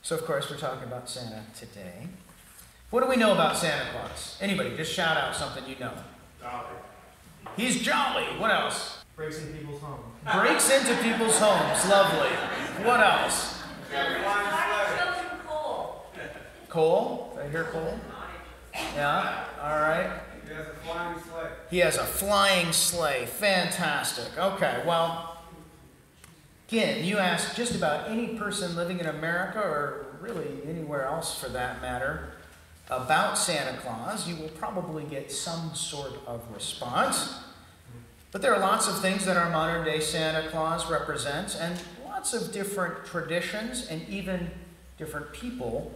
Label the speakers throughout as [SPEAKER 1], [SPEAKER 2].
[SPEAKER 1] So, of course, we're talking about Santa today. What do we know about Santa Claus? Anybody, just shout out something you know.
[SPEAKER 2] Jolly.
[SPEAKER 1] He's jolly. What else?
[SPEAKER 2] Breaks into people's homes.
[SPEAKER 1] Breaks into people's homes. Lovely. What else?
[SPEAKER 3] Coal.
[SPEAKER 1] Coal? Did I hear coal? Yeah, all right.
[SPEAKER 2] He has a flying sleigh.
[SPEAKER 1] He has a flying sleigh. Fantastic. Okay, well, again, you ask just about any person living in America, or really anywhere else for that matter, about Santa Claus, you will probably get some sort of response. But there are lots of things that our modern day Santa Claus represents, and lots of different traditions and even different people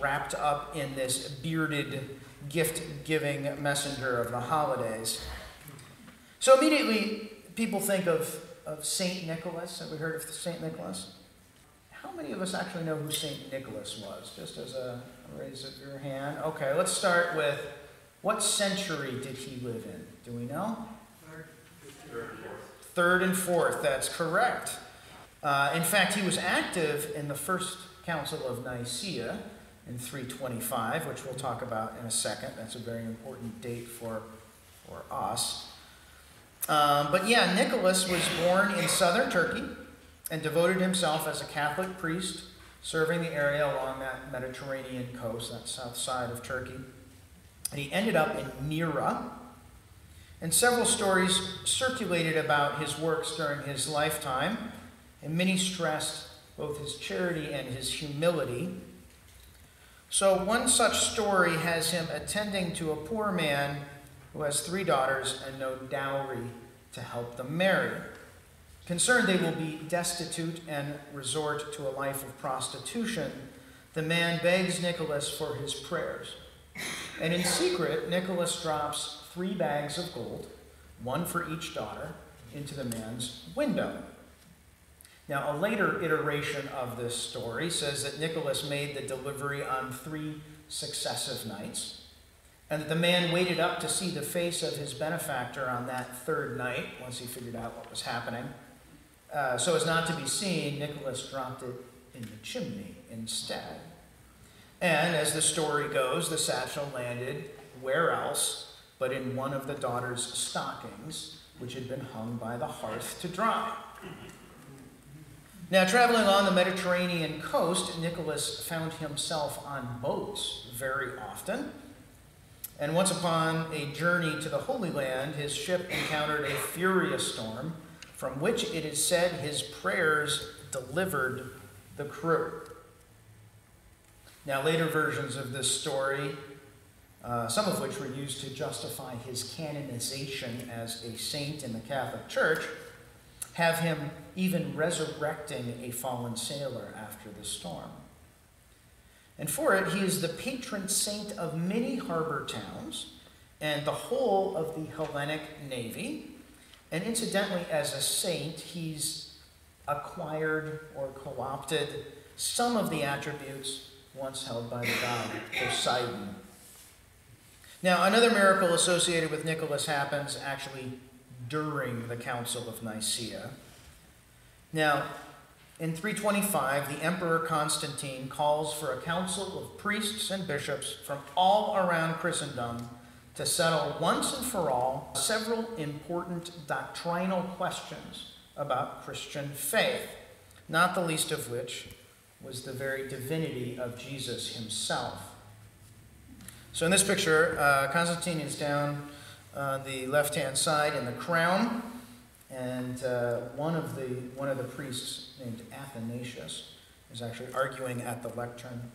[SPEAKER 1] wrapped up in this bearded, gift-giving messenger of the holidays. So immediately, people think of St. Nicholas. Have we heard of St. Nicholas? How many of us actually know who St. Nicholas was? Just as a raise of your hand. Okay, let's start with, what century did he live in? Do we know? Third and fourth, that's correct. In fact, he was active in the First Council of Nicaea in 325, which we'll talk about in a second. That's a very important date for us. But yeah, Nicholas was born in southern Turkey and devoted himself as a Catholic priest, serving the area along that Mediterranean coast, that south side of Turkey. And he ended up in Myra. And several stories circulated about his works during his lifetime, and many stressed both his charity and his humility. So one such story has him attending to a poor man who has 3 daughters and no dowry to help them marry. Concerned they will be destitute and resort to a life of prostitution, the man begs Nicholas for his prayers. And in secret, Nicholas drops 3 bags of gold, 1 for each daughter, into the man's window. Now, a later iteration of this story says that Nicholas made the delivery on 3 successive nights, and that the man waited up to see the face of his benefactor on that 3rd night, once he figured out what was happening. So as not to be seen, Nicholas dropped it in the chimney instead. And as the story goes, the satchel landed where else but in one of the daughter's stockings, which had been hung by the hearth to dry. Now, traveling on the Mediterranean coast, Nicholas found himself on boats very often. And once upon a journey to the Holy Land, his ship encountered a furious storm, from which it is said his prayers delivered the crew. Now, later versions of this story, some of which were used to justify his canonization as a saint in the Catholic Church, have him even resurrecting a fallen sailor after the storm. And for it, he is the patron saint of many harbor towns and the whole of the Hellenic Navy. And incidentally, as a saint, he's acquired or co-opted some of the attributes once held by the god Poseidon. Now, another miracle associated with Nicholas happens actually during the Council of Nicaea. Now, in 325, the Emperor Constantine calls for a council of priests and bishops from all around Christendom to settle once and for all several important doctrinal questions about Christian faith, not the least of which was the very divinity of Jesus himself. So in this picture, Constantine is down on the left-hand side in the crown, and one of the priests named Athanasius is actually arguing at the lectern.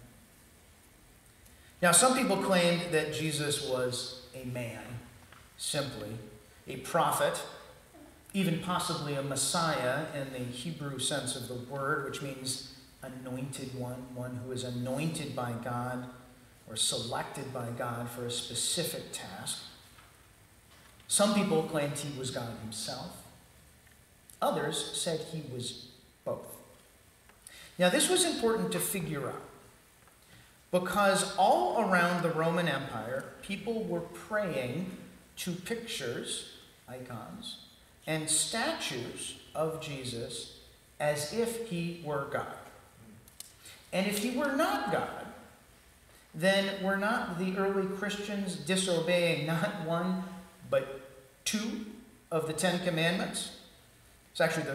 [SPEAKER 1] Now, some people claimed that Jesus was a man, simply, a prophet, even possibly a Messiah in the Hebrew sense of the word, which means anointed one who is anointed by God or selected by God for a specific task. Some people claimed he was God himself. Others said he was both. Now, this was important to figure out because all around the Roman Empire, people were praying to pictures, icons, and statues of Jesus as if he were God. And if he were not God, then were not the early Christians disobeying not one, but two of the 10 commandments? It's actually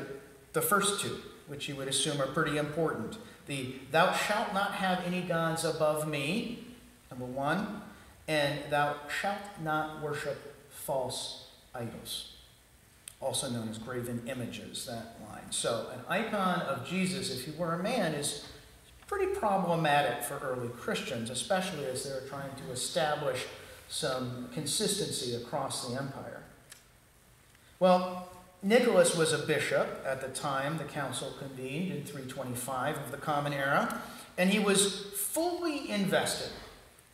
[SPEAKER 1] the first two, which you would assume are pretty important. The thou shalt not have any gods above me, number one, and thou shalt not worship false idols, also known as graven images, that line. So an icon of Jesus, if he were a man, is pretty problematic for early Christians, especially as they're trying to establish some consistency across the empire. Well, Nicholas was a bishop at the time the council convened in 325 of the Common Era, and he was fully invested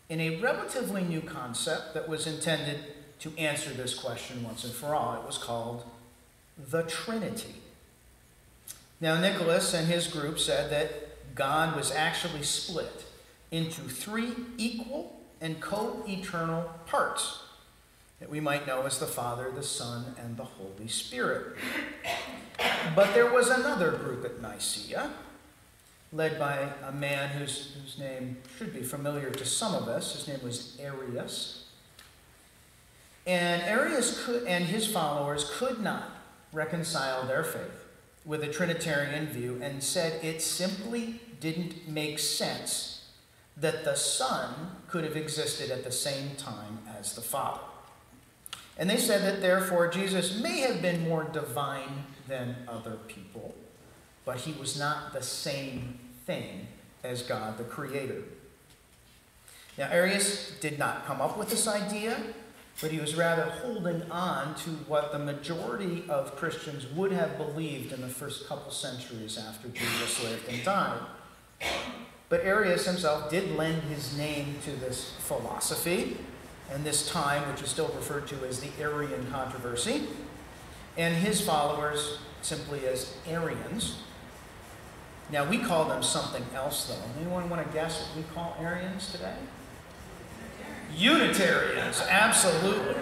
[SPEAKER 1] in a relatively new concept that was intended to answer this question once and for all. It was called the Trinity. Now, Nicholas and his group said that God was actually split into 3 equal and co-eternal parts that we might know as the Father, the Son, and the Holy Spirit. But there was another group at Nicaea, led by a man whose name should be familiar to some of us. His name was Arius. And Arius and his followers could not reconcile their faith with a Trinitarian view and said it simply didn't make sense that the Son could have existed at the same time as the Father. And they said that therefore Jesus may have been more divine than other people, but he was not the same thing as God the Creator. Now, Arius did not come up with this idea, but he was rather holding on to what the majority of Christians would have believed in the first couple centuries after Jesus lived and died. But Arius himself did lend his name to this philosophy and this time, which is still referred to as the Arian controversy, and his followers simply as Arians. Now, we call them something else, though. Anyone want to guess what we call Arians today? Unitarians, absolutely.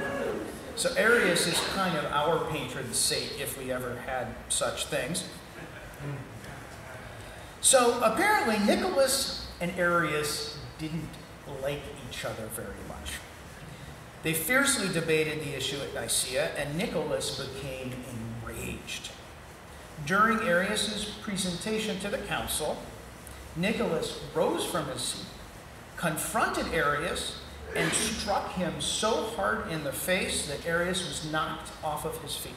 [SPEAKER 1] So Arius is kind of our patron saint, if we ever had such things. So apparently Nicholas and Arius didn't like each other very much. They fiercely debated the issue at Nicaea, and Nicholas became enraged. During Arius' presentation to the council, Nicholas rose from his seat, confronted Arius, and struck him so hard in the face that Arius was knocked off of his feet.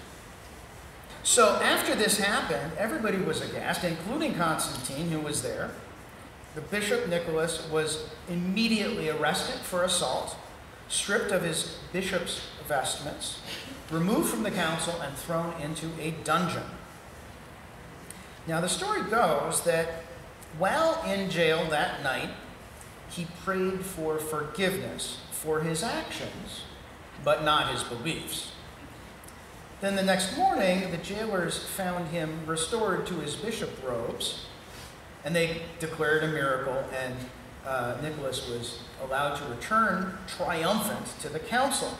[SPEAKER 1] So after this happened, everybody was aghast, including Constantine, who was there. The bishop Nicholas was immediately arrested for assault, stripped of his bishop's vestments, removed from the council, and thrown into a dungeon. Now, the story goes that while in jail that night, he prayed for forgiveness for his actions, but not his beliefs. Then the next morning, the jailers found him restored to his bishop robes, and they declared a miracle, and Nicholas was allowed to return triumphant to the council.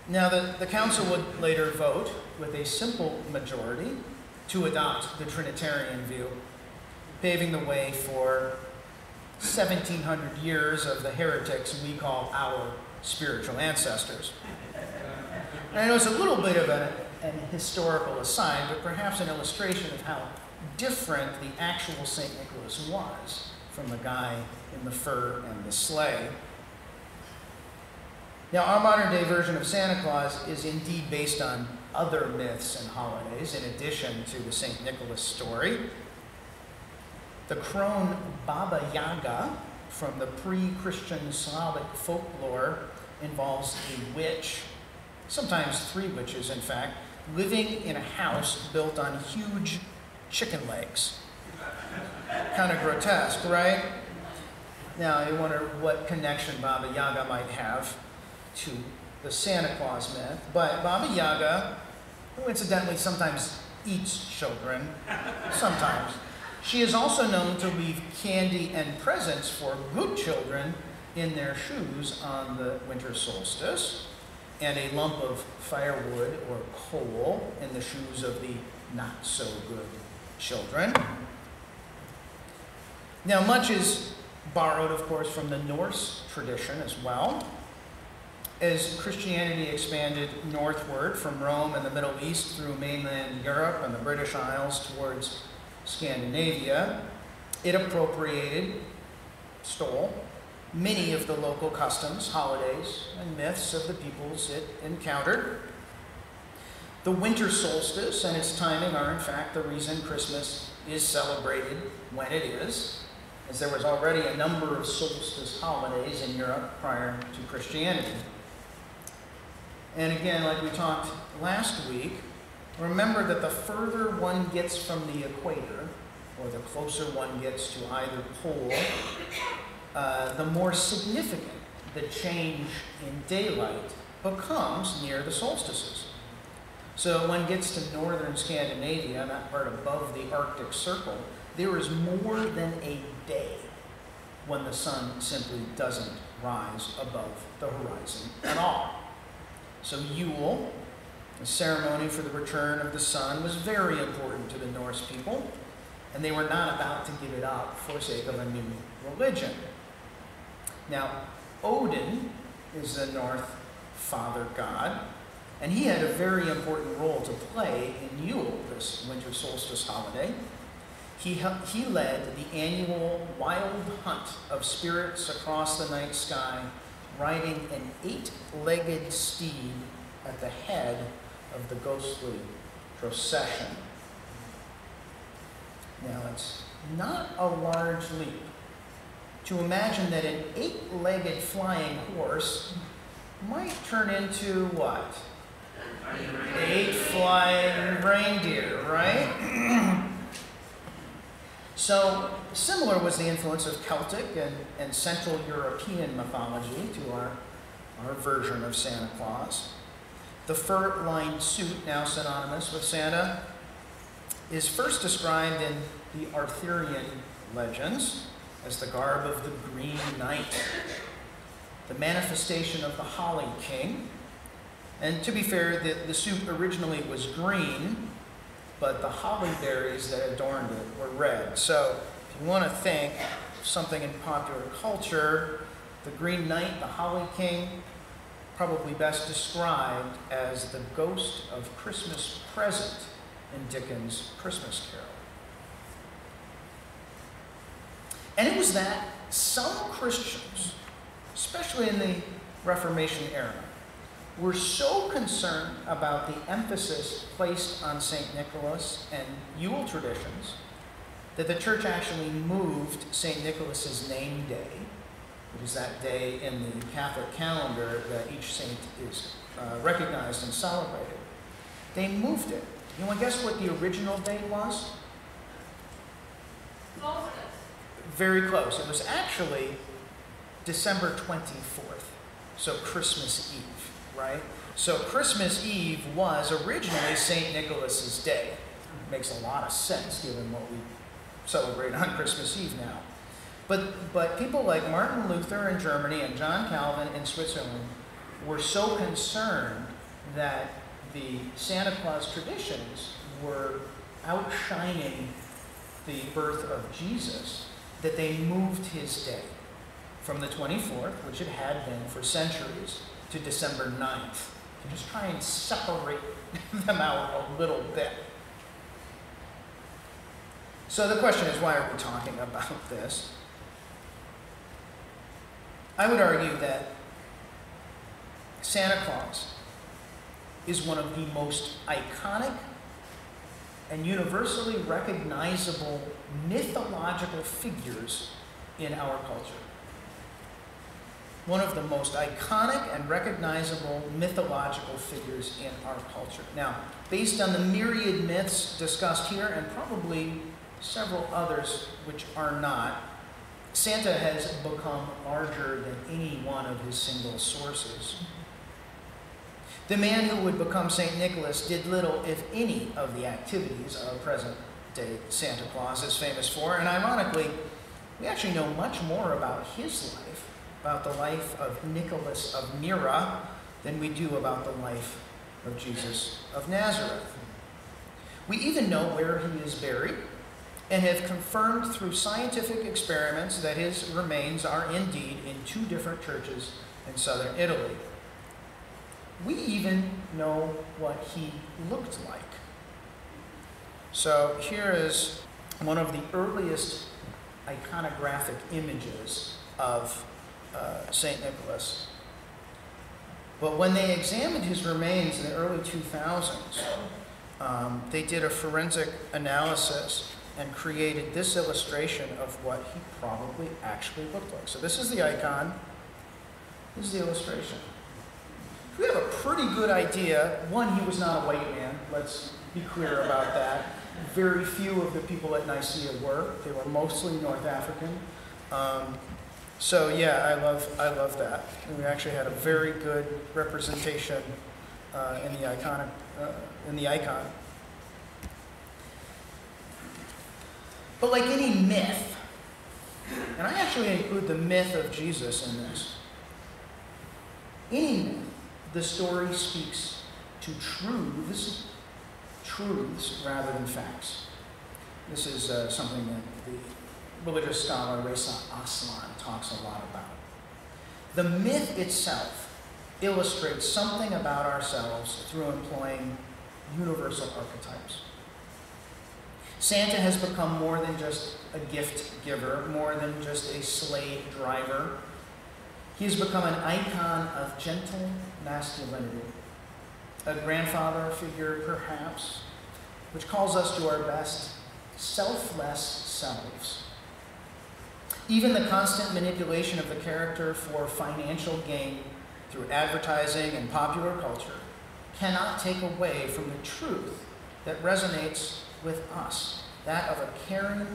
[SPEAKER 1] Now, the council would later vote with a simple majority to adopt the Trinitarian view, paving the way for 1,700 years of the heretics we call our spiritual ancestors. And I know it's a little bit of an historical aside, but perhaps an illustration of how different the actual St. Nicholas was from the guy in the fur and the sleigh. Now, our modern-day version of Santa Claus is indeed based on other myths and holidays, in addition to the St. Nicholas story. The crone Baba Yaga from the pre-Christian Slavic folklore involves a witch, sometimes 3 witches, in fact, living in a house built on huge chicken legs. Kind of grotesque, right? Now, you wonder what connection Baba Yaga might have to the Santa Claus myth. But Baba Yaga, who incidentally sometimes eats children, sometimes, she is also known to leave candy and presents for good children in their shoes on the winter solstice, and a lump of firewood or coal in the shoes of the not-so-good children. Now, much is borrowed, of course, from the Norse tradition as well. As Christianity expanded northward from Rome and the Middle East through mainland Europe and the British Isles towards Scandinavia, it stole many of the local customs, holidays, and myths of the peoples it encountered. The winter solstice and its timing are, in fact, the reason Christmas is celebrated when it is, as there was already a number of solstice holidays in Europe prior to Christianity. And again, like we talked last week, remember that the further one gets from the equator, or the closer one gets to either pole, the more significant the change in daylight becomes near the solstices. So when one gets to northern Scandinavia, that part above the Arctic Circle, there is more than a day when the sun simply doesn't rise above the horizon at all. So Yule, the ceremony for the return of the sun, was very important to the Norse people, and they were not about to give it up for the sake of a new religion. Now, Odin is the Norse father god, and he had a very important role to play in Yule, this winter solstice holiday. He led the annual wild hunt of spirits across the night sky, riding an 8-legged steed at the head of the ghostly procession. Now, it's not a large leap to imagine that an 8-legged flying horse might turn into what? 8 flying reindeer, right? So, similar was the influence of Celtic and Central European mythology to our version of Santa Claus. The fur-lined suit, now synonymous with Santa, is first described in the Arthurian legends as the garb of the Green Knight, the manifestation of the Holly King. And to be fair, the suit originally was green, but the holly berries that adorned it were red. So if you want to think of something in popular culture, the Green Knight, the Holly King, probably best described as the ghost of Christmas Present in Dickens' Christmas Carol. And it was that some Christians, especially in the Reformation era, were so concerned about the emphasis placed on St. Nicholas and Yule traditions that the church actually moved St. Nicholas's name day, which is that day in the Catholic calendar that each saint is recognized and celebrated. They moved it. You want to guess what the original date was?
[SPEAKER 3] Solstice.
[SPEAKER 1] Very close. It was actually December 24th, so Christmas Eve. Right? So Christmas Eve was originally St. Nicholas's Day. Makes a lot of sense given what we celebrate on Christmas Eve now. But people like Martin Luther in Germany and John Calvin in Switzerland were so concerned that the Santa Claus traditions were outshining the birth of Jesus that they moved his day from the 24th, which it had been for centuries, to December 9th, to just try and separate them out a little bit. So the question is, why are we talking about this? I would argue that Santa Claus is one of the most iconic and universally recognizable mythological figures in our culture. One of the most iconic and recognizable mythological figures in our culture. Now, based on the myriad myths discussed here, and probably several others which are not, Santa has become larger than any one of his single sources. The man who would become St. Nicholas did little, if any, of the activities of present-day Santa Claus is famous for, and ironically, we actually know much more about his life, about the life of Nicholas of Myra, than we do about the life of Jesus of Nazareth. We even know where he is buried, and have confirmed through scientific experiments that his remains are indeed in 2 different churches in southern Italy. We even know what he looked like. So here is one of the earliest iconographic images of St. Nicholas. But when they examined his remains in the early 2000s, they did a forensic analysis and created this illustration of what he probably actually looked like. So this is the icon. This is the illustration. We have a pretty good idea. One, he was not a white man. Let's be clear about that. Very few of the people at Nicaea were. They were mostly North African. So yeah, I love that. And we actually had a very good representation in the icon. But like any myth, and I actually include the myth of Jesus in this. Any myth, the story speaks to truths rather than facts. This is something that the religious scholar Reza Aslan talks a lot about. The myth itself illustrates something about ourselves through employing universal archetypes. Santa has become more than just a gift giver, more than just a slave driver. He has become an icon of gentle masculinity, a grandfather figure perhaps, which calls us to our best selfless selves. Even the constant manipulation of the character for financial gain through advertising and popular culture cannot take away from the truth that resonates with us, that of a caring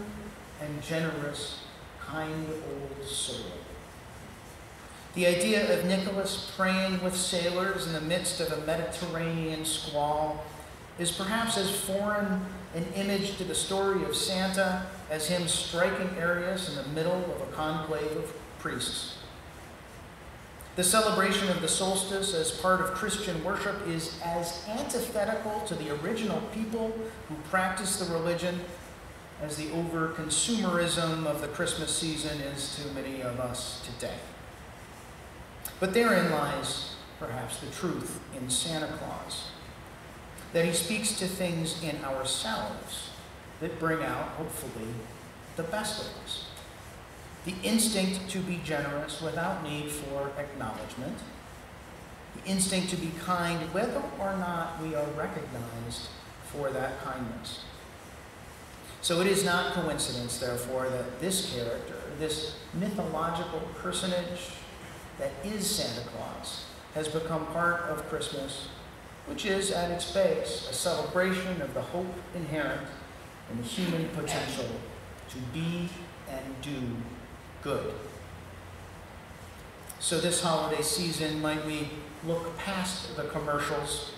[SPEAKER 1] and generous, kind old soul. The idea of Nicholas praying with sailors in the midst of a Mediterranean squall is perhaps as foreign an image to the story of Santa as him striking Arius in the middle of a conclave of priests. The celebration of the solstice as part of Christian worship is as antithetical to the original people who practiced the religion as the over-consumerism of the Christmas season is to many of us today. But therein lies perhaps the truth in Santa Claus, that he speaks to things in ourselves that bring out, hopefully, the best of us. The instinct to be generous without need for acknowledgement. The instinct to be kind whether or not we are recognized for that kindness. So it is not coincidence, therefore, that this character, this mythological personage that is Santa Claus, has become part of Christmas, which is at its base a celebration of the hope inherent in the human potential to be and do good. So this holiday season, might we look past the commercials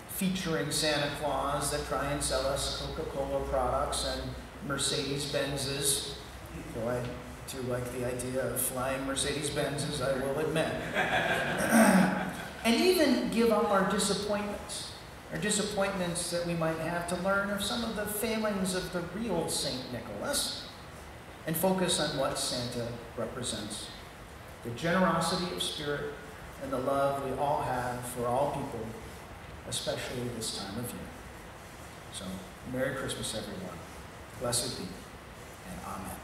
[SPEAKER 1] featuring Santa Claus that try and sell us Coca-Cola products and Mercedes-Benzes, though I do like the idea of flying Mercedes-Benzes, I will admit. And even give up our disappointments that we might have to learn of some of the failings of the real St. Nicholas, and focus on what Santa represents. The generosity of spirit and the love we all have for all people, especially this time of year. So, Merry Christmas, everyone. Blessed be, and Amen.